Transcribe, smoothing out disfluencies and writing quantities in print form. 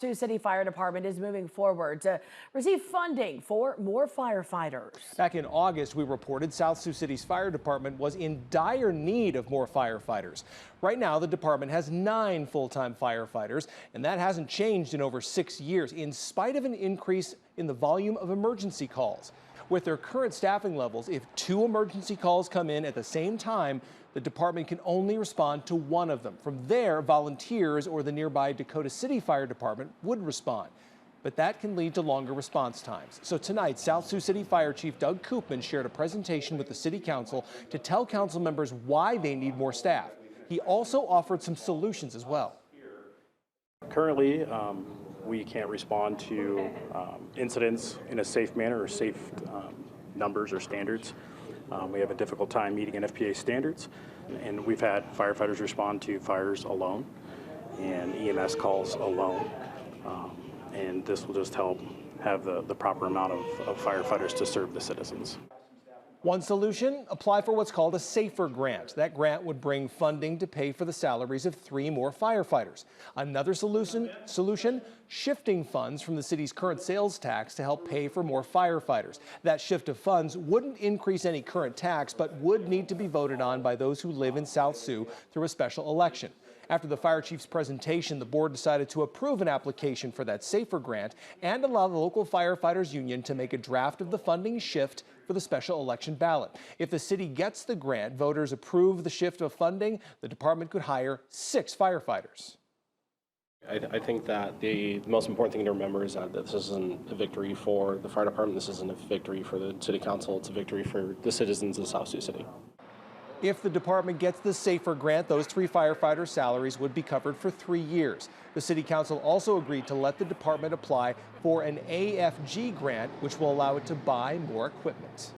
Sioux City Fire Department is moving forward to receive funding for more firefighters. Back in August, we reported South Sioux City's fire department was in dire need of more firefighters. Right now, the department has 9 full-time firefighters, and that hasn't changed in over 6 years, in spite of an increase in the volume of emergency calls. With their current staffing levels, if 2 emergency calls come in at the same time, the department can only respond to 1 of them. From there, volunteers or the nearby Dakota City Fire Department would respond. But that can lead to longer response times. So tonight, South Sioux City Fire Chief Doug Koopman shared a presentation with the City Council to tell council members why they need more staff. He also offered some solutions as well. Currently, we can't respond to incidents in a safe manner or safe numbers or standards. We have a difficult time meeting NFPA standards, and we've had firefighters respond to fires alone and EMS calls alone, and this will just help have the proper amount of firefighters to serve the citizens. One solution, apply for what's called a SAFER grant. That grant would bring funding to pay for the salaries of 3 more firefighters. Another solution, shifting funds from the city's current sales tax to help pay for more firefighters. That shift of funds wouldn't increase any current tax, but would need to be voted on by those who live in South Sioux through a special election. After the fire chief's presentation, the board decided to approve an application for that SAFER grant and allow the local firefighters union to make a draft of the funding shift for the special election ballot. If the city gets the grant, voters approve the shift of funding, the department could hire 6 firefighters. I think that the most important thing to remember is that this isn't a victory for the fire department. This isn't a victory for the city council. It's a victory for the citizens of South Sioux City. If the department gets the SAFER grant, those 3 firefighters' salaries would be covered for 3 years. The city council also agreed to let the department apply for an AFG grant, which will allow it to buy more equipment.